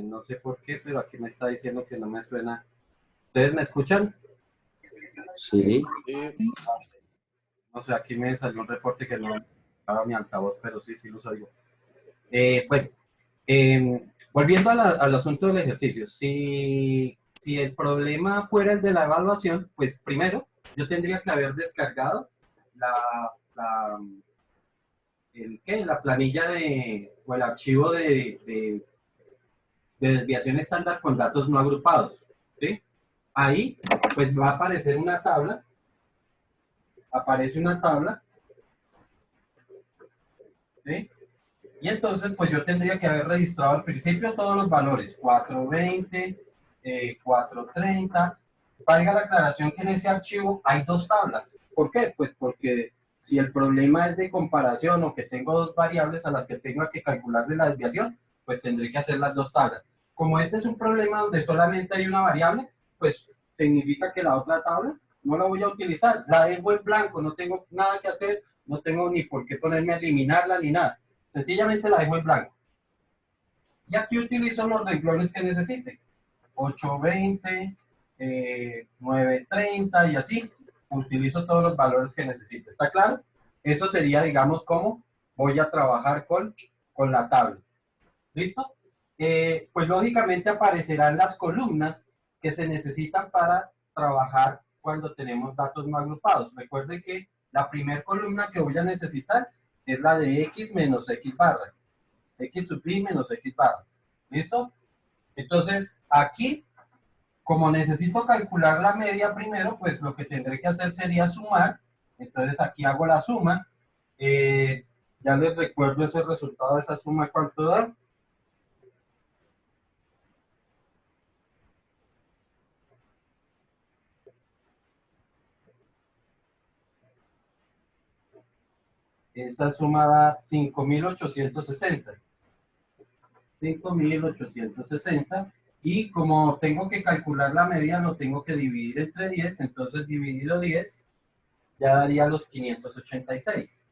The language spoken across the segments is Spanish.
No sé por qué, pero aquí me está diciendo que no me suena. ¿Ustedes me escuchan? Sí. No sé, aquí me salió un reporte que no estaba mi altavoz, pero sí, sí los oigo. Bueno, volviendo al asunto del ejercicio, si el problema fuera el de la evaluación, pues primero yo tendría que haber descargado la, la, la planilla o el archivo de desviación estándar con datos no agrupados. ¿Sí? Ahí pues va a aparecer una tabla, ¿sí? Y entonces, pues yo tendría que haber registrado al principio todos los valores, 420, 430. Valga la aclaración que en ese archivo hay dos tablas. ¿Por qué? Pues porque si el problema es de comparación o que tengo dos variables a las que tengo que calcularle la desviación, pues tendré que hacer las dos tablas. Como este es un problema donde solamente hay una variable, pues significa que la otra tabla no la voy a utilizar. La dejo en blanco, no tengo nada que hacer, no tengo ni por qué ponerme a eliminarla ni nada. Sencillamente la dejo en blanco. Y aquí utilizo los renglones que necesite. 820, 930 y así. Utilizo todos los valores que necesite. ¿Está claro? Eso sería, digamos, cómo voy a trabajar con la tabla. ¿Listo? Pues lógicamente aparecerán las columnas que se necesitan para trabajar cuando tenemos datos no agrupados. Recuerden que la primera columna que voy a necesitar es la de x menos x barra. X sub i menos x barra. ¿Listo? Entonces, aquí, como necesito calcular la media primero, pues lo que tendré que hacer sería sumar. Entonces, aquí hago la suma. Ya les recuerdo ese resultado de esa suma, ¿cuánto da? Esa suma da 5.860. 5.860. Y como tengo que calcular la media, lo tengo que dividir entre 10. Entonces, dividido 10, ya daría los 586.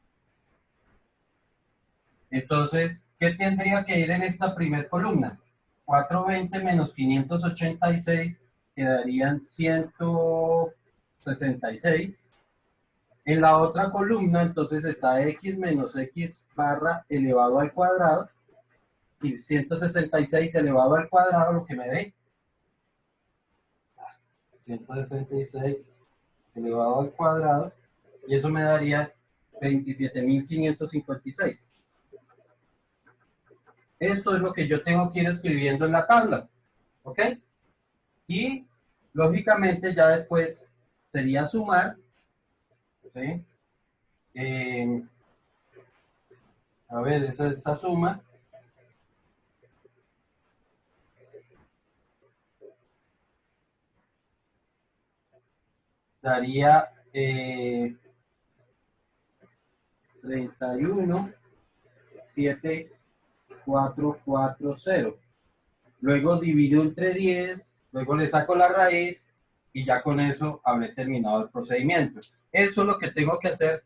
Entonces, ¿qué tendría que ir en esta primera columna? 420 menos 586 quedarían 166. En la otra columna, entonces está x menos x barra elevado al cuadrado y 166 elevado al cuadrado, lo que me dé 166 elevado al cuadrado, y eso me daría 27.556. Esto es lo que yo tengo que ir escribiendo en la tabla, ¿ok? Y lógicamente ya después sería sumar, ¿sí? A ver, esa suma daría 31.740. Luego divido entre 10, luego le saco la raíz y ya con eso habré terminado el procedimiento. Eso es lo que tengo que hacer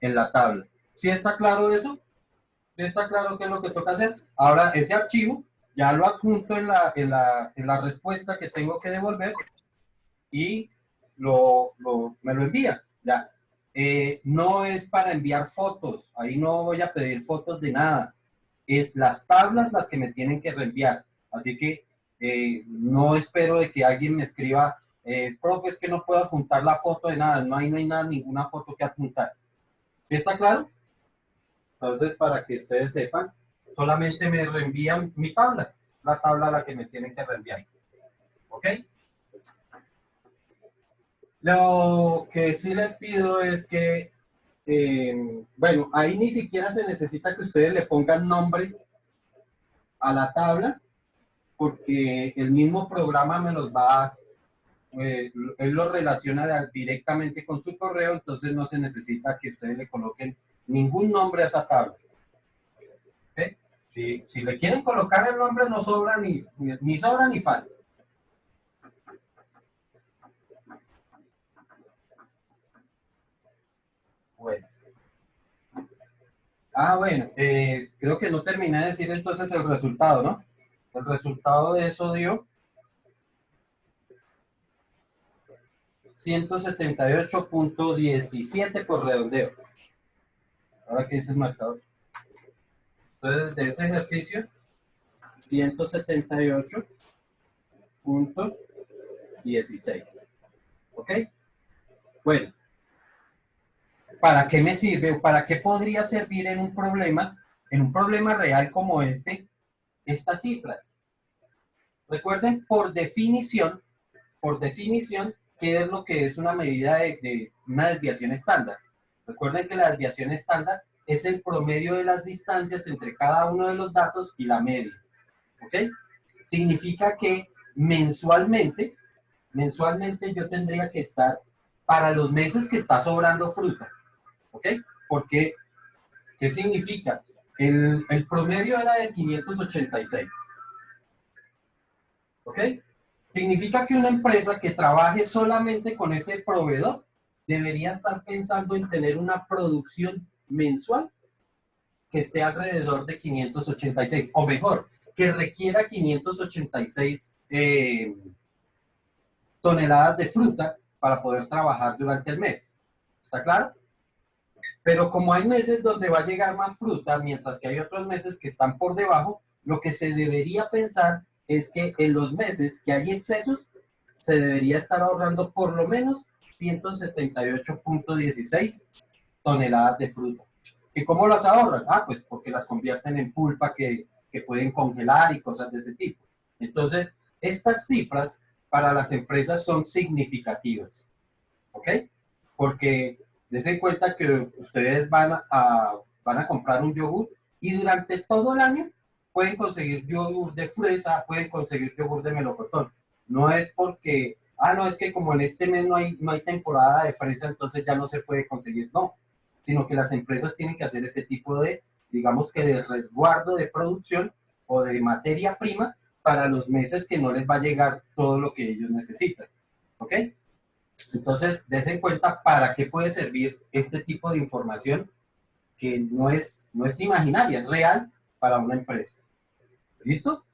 en la tabla. ¿Sí está claro eso? ¿Sí está claro qué es lo que toca hacer? Ahora, ese archivo ya lo adjunto en la respuesta que tengo que devolver y me lo envía. Ya. No es para enviar fotos, ahí no voy a pedir fotos de nada. Es las tablas las que me tienen que reenviar. Así que no espero de que alguien me escriba, profe, es que no puedo adjuntar la foto de nada, no hay nada, ninguna foto que adjuntar. ¿Sí está claro? Entonces, para que ustedes sepan, solamente me reenvían mi tabla, la tabla a la que me tienen que reenviar. ¿Ok? Lo que sí les pido es que, bueno, ahí ni siquiera se necesita que ustedes le pongan nombre a la tabla, porque el mismo programa me los va, él lo relaciona directamente con su correo, entonces no se necesita que ustedes le coloquen ningún nombre a esa tabla. ¿Okay? Si le quieren colocar el nombre, no sobra ni sobra ni falta. Bueno. Bueno, creo que no terminé de decir entonces el resultado, ¿no? El resultado de eso dio 178.17 por redondeo. Ahora que dice el marcador. Entonces, de ese ejercicio, 178.16. ¿Ok? Bueno, ¿para qué me sirve o para qué podría servir en un problema real como este, estas cifras? Recuerden, por definición, ¿qué es lo que es una medida de una desviación estándar? Recuerden que la desviación estándar es el promedio de las distancias entre cada uno de los datos y la media. ¿Ok? Significa que mensualmente yo tendría que estar para los meses que está sobrando fruta. ¿Ok? Porque, ¿qué significa? El promedio era de 586. ¿Ok? Significa que una empresa que trabaje solamente con ese proveedor debería estar pensando en tener una producción mensual que esté alrededor de 586, o mejor, que requiera 586 toneladas de fruta para poder trabajar durante el mes. ¿Está claro? Pero como hay meses donde va a llegar más fruta, mientras que hay otros meses que están por debajo, lo que se debería pensar es que en los meses que hay excesos, se debería estar ahorrando por lo menos 178.16 toneladas de fruta. ¿Y cómo las ahorran? Ah, pues porque las convierten en pulpa que pueden congelar y cosas de ese tipo. Entonces, estas cifras para las empresas son significativas. ¿Ok? Porque dense cuenta que ustedes van a comprar un yogur y durante todo el año pueden conseguir yogur de fresa, pueden conseguir yogur de melocotón. No es porque, no, es que como en este mes no hay temporada de fresa, entonces ya no se puede conseguir. No, sino que las empresas tienen que hacer ese tipo de, digamos que de resguardo de producción o de materia prima para los meses que no les va a llegar todo lo que ellos necesitan. ¿Ok? Entonces, des en cuenta para qué puede servir este tipo de información que no es imaginaria, es real para una empresa. ¿Listo?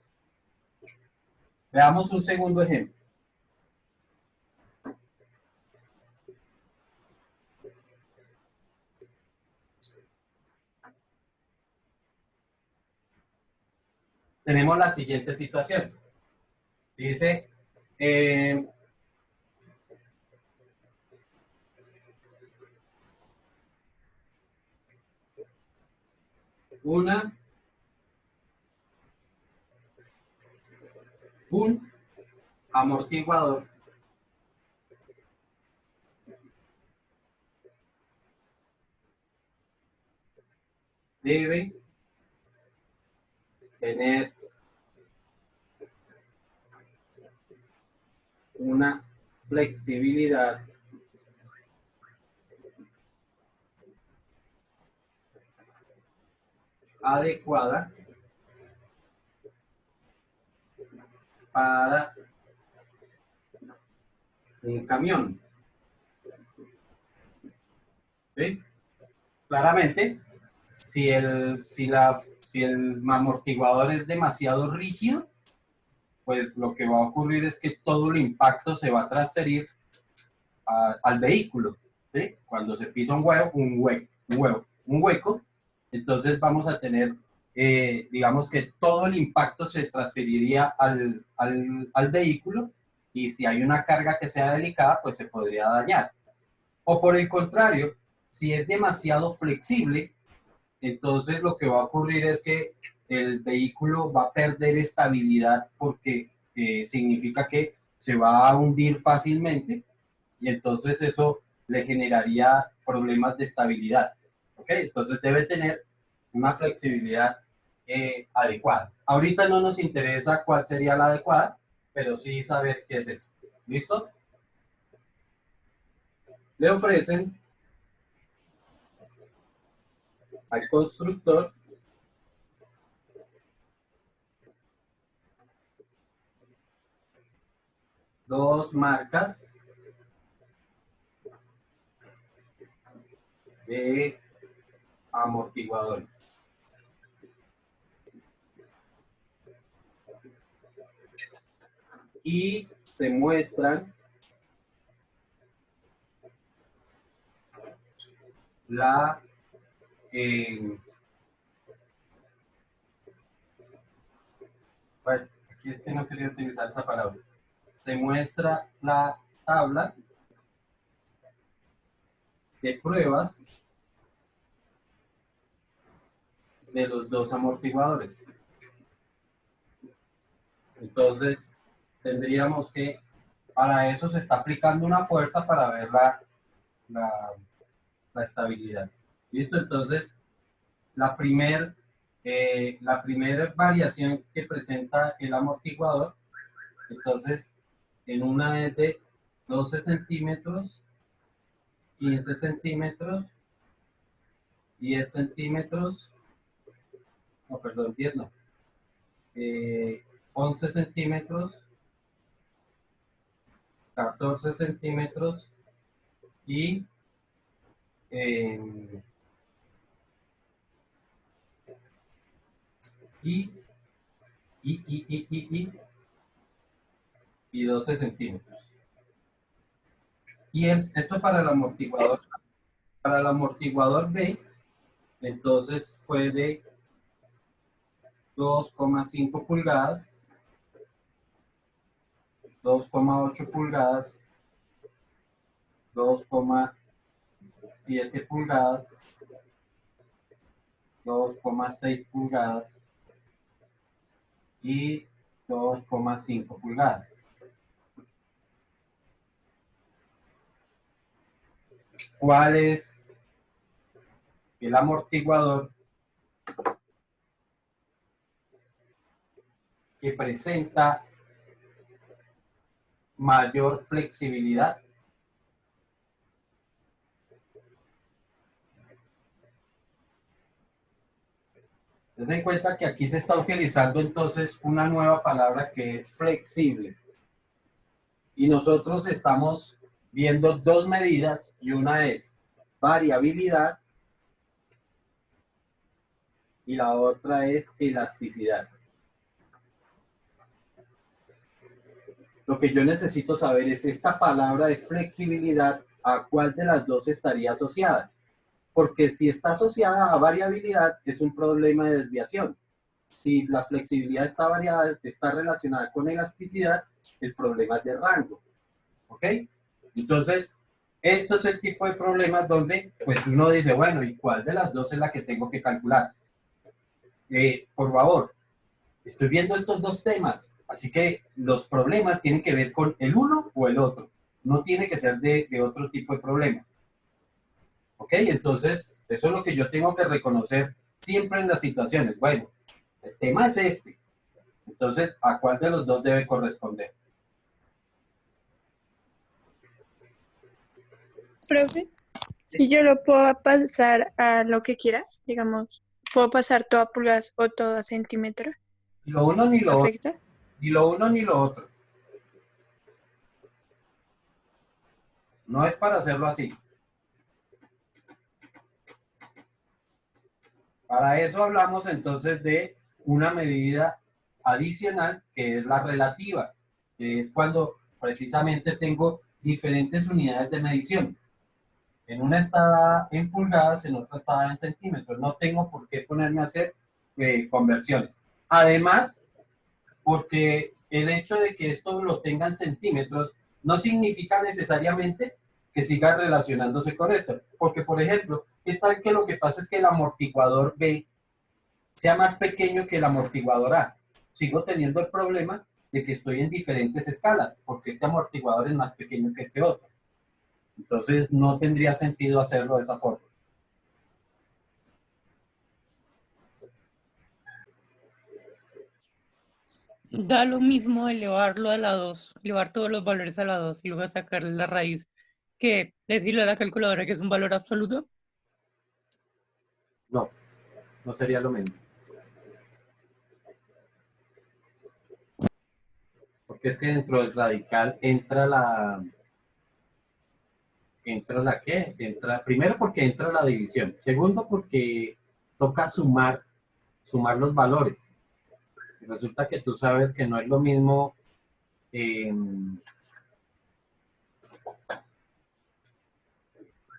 Veamos un segundo ejemplo. Tenemos la siguiente situación. Dice, un amortiguador debe tener una flexibilidad adecuada para un camión. ¿Sí? Claramente, si el amortiguador es demasiado rígido, pues lo que va a ocurrir es que todo el impacto se va a transferir al vehículo. ¿Sí? Cuando se pisa un hueco, entonces vamos a tener, digamos que todo el impacto se transferiría al vehículo y si hay una carga que sea delicada, pues se podría dañar. O por el contrario, si es demasiado flexible, entonces lo que va a ocurrir es que el vehículo va a perder estabilidad porque significa que se va a hundir fácilmente y entonces eso le generaría problemas de estabilidad. ¿Ok? Entonces debe tener una flexibilidad adecuada. Ahorita no nos interesa cuál sería la adecuada, pero sí saber qué es eso. ¿Listo? Le ofrecen al constructor dos marcas de amortiguadores. y se muestran la bueno, aquí es que no quería utilizar esa palabra. Se muestra la tabla de pruebas de los dos amortiguadores. Entonces, tendríamos que, para eso se está aplicando una fuerza para ver la estabilidad. ¿Listo? Entonces, la primera variación que presenta el amortiguador, entonces, en una es de 12 centímetros, 15 centímetros, 10 centímetros, no, perdón, 10 no, 11 centímetros, 14 centímetros y eh, y, y 12 centímetros. Y esto para el amortiguador B, entonces fue de 2,5 pulgadas, 2,8 pulgadas, 2,7 pulgadas, 2,6 pulgadas y 2,5 pulgadas. ¿Cuál es el amortiguador que presenta mayor flexibilidad? Ten en cuenta que aquí se está utilizando entonces una nueva palabra que es flexible. Y nosotros estamos viendo dos medidas y una es variabilidad y la otra es elasticidad. Lo que yo necesito saber es esta palabra de flexibilidad, ¿a cuál de las dos estaría asociada? Porque si está asociada a variabilidad, es un problema de desviación. Si la flexibilidad está relacionada con elasticidad, el problema es de rango. ¿Ok? Entonces, esto es el tipo de problemas donde pues uno dice, bueno, ¿y cuál de las dos es la que tengo que calcular? Por favor, estoy viendo estos dos temas, así que los problemas tienen que ver con el uno o el otro. No tiene que ser de otro tipo de problema. ¿Ok? Entonces, eso es lo que yo tengo que reconocer siempre en las situaciones. Bueno, el tema es este. Entonces, ¿a cuál de los dos debe corresponder? Profe, y yo lo puedo pasar a lo que quiera, digamos, puedo pasar todo a pulgadas o todo a centímetro. Ni lo uno ni lo otro. ¿Afecta? Ni lo uno ni lo otro. No es para hacerlo así. Para eso hablamos entonces de una medida adicional que es la relativa, que es cuando precisamente tengo diferentes unidades de medición. En una está en pulgadas, en otra está en centímetros. No tengo por qué ponerme a hacer conversiones. Además, porque el hecho de que esto lo tenga en centímetros no significa necesariamente que siga relacionándose con esto. Porque, por ejemplo, ¿qué tal que lo que pasa es que el amortiguador B sea más pequeño que el amortiguador A? Sigo teniendo el problema de que estoy en diferentes escalas, porque este amortiguador es más pequeño que este otro. Entonces, no tendría sentido hacerlo de esa forma. Da lo mismo elevarlo a la 2, elevar todos los valores a la 2 y luego sacarle la raíz, que decirle a la calculadora que es un valor absoluto. No, no sería lo mismo. Porque es que dentro del radical entra la ¿qué? Primero porque entra la división. Segundo porque toca sumar los valores. Y resulta que tú sabes que no es lo mismo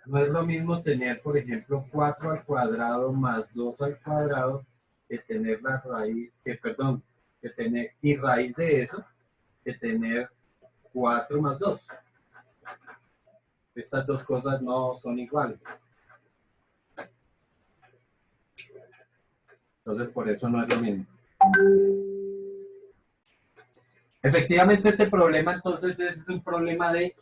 no es lo mismo tener, por ejemplo, 4 al cuadrado más 2 al cuadrado que tener la raíz, que tener, y raíz de eso, que tener 4 más 2. Estas dos cosas no son iguales. Entonces, por eso no es lo mismo. Efectivamente, este problema, entonces, es un problema de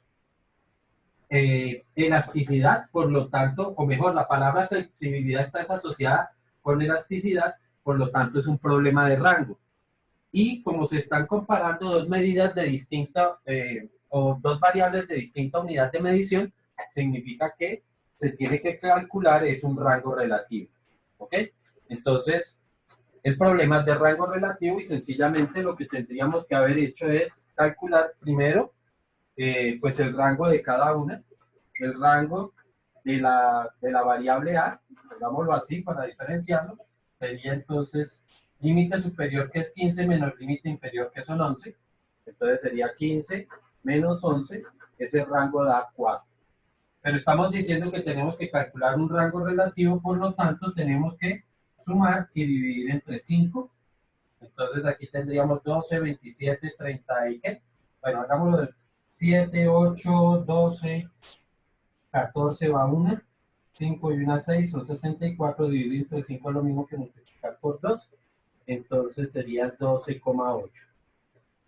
elasticidad, por lo tanto, o mejor, la palabra flexibilidad está asociada con elasticidad, por lo tanto, es un problema de rango. Y como se están comparando dos medidas de distinta, o dos variables de distinta unidad de medición, significa que se tiene que calcular es un rango relativo. ¿Ok? Entonces, el problema es de rango relativo y sencillamente lo que tendríamos que haber hecho es calcular primero pues el rango de cada una, el rango de la variable A, digámoslo así para diferenciarlo, sería entonces límite superior que es 15 menos límite inferior que son 11, entonces sería 15 menos 11, ese rango da 4. Pero estamos diciendo que tenemos que calcular un rango relativo, por lo tanto tenemos que sumar y dividir entre 5. Entonces aquí tendríamos 12, 27, 30 y ¿qué? Bueno, hagámoslo de 7, 8, 12, 14 va 1, 5 y 1, 6, son 64, dividir entre 5 es lo mismo que multiplicar por 2, entonces sería 12,8.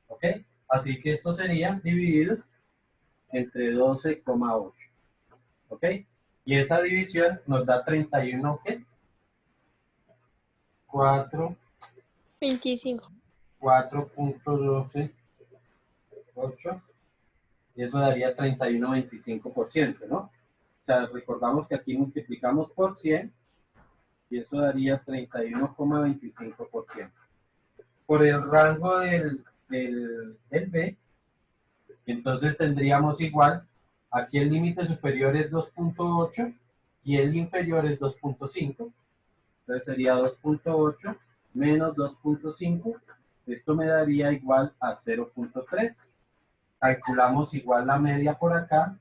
¿Ok? Así que esto sería dividido entre 12,8. ¿Ok? Y esa división nos da 31, ¿qué? 25. 4.12, 8, y eso daría 31,25%, ¿no? O sea, recordamos que aquí multiplicamos por 100, y eso daría 31,25%. Por el rango del B, entonces tendríamos igual, aquí el límite superior es 2.8 y el inferior es 2.5. Entonces sería 2.8 menos 2.5. Esto me daría igual a 0.3. Calculamos igual la media por acá.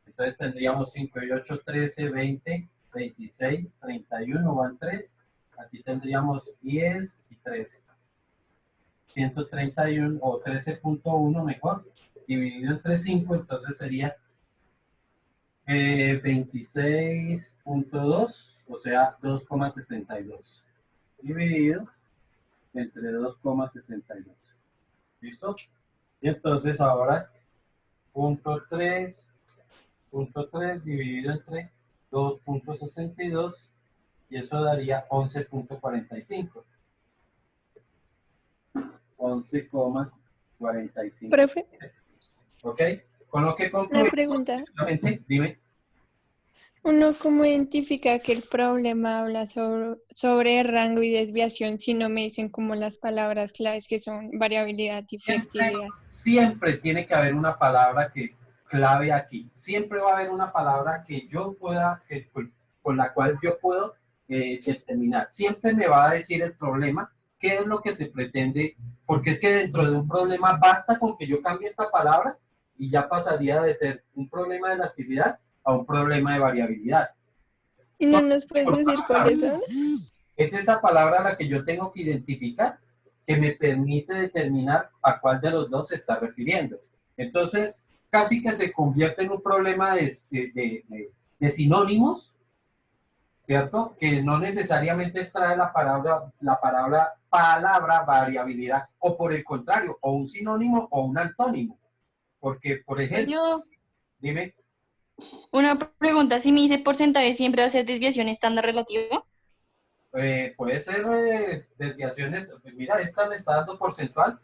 Entonces tendríamos 5 y 8, 13, 20, 26, 31 van 3. Aquí tendríamos 10 y 13. 131 o 13.1 mejor, dividido entre 5, entonces sería 26.2, o sea, 2,62. Dividido entre 2,62. ¿Listo? Y entonces ahora, punto 3 dividido entre 2,62, y eso daría 11.45. 11,45. Profe, ¿Ok? Con lo que una concluimos, pregunta. dime. ¿Uno cómo identifica que el problema habla sobre rango y desviación si no me dicen como las palabras claves que son variabilidad y flexibilidad? Siempre tiene que haber una palabra clave aquí. Siempre va a haber una palabra que yo pueda, con la cual yo puedo determinar. Siempre me va a decir el problema, qué es lo que se pretende, porque es que dentro de un problema basta con que yo cambie esta palabra y ya pasaría de ser un problema de elasticidad a un problema de variabilidad. ¿Y no nos puedes decir cuáles son? Es esa palabra la que yo tengo que identificar, que me permite determinar a cuál de los dos se está refiriendo. Entonces, casi que se convierte en un problema de sinónimos, ¿cierto? Que no necesariamente trae la palabra variabilidad, o por el contrario, o un sinónimo o un antónimo. Porque, por ejemplo, Yo, dime, una pregunta, si me dice porcentaje, ¿siempre va a ser desviación estándar relativa? puede ser desviaciones, mira, esta me está dando porcentual,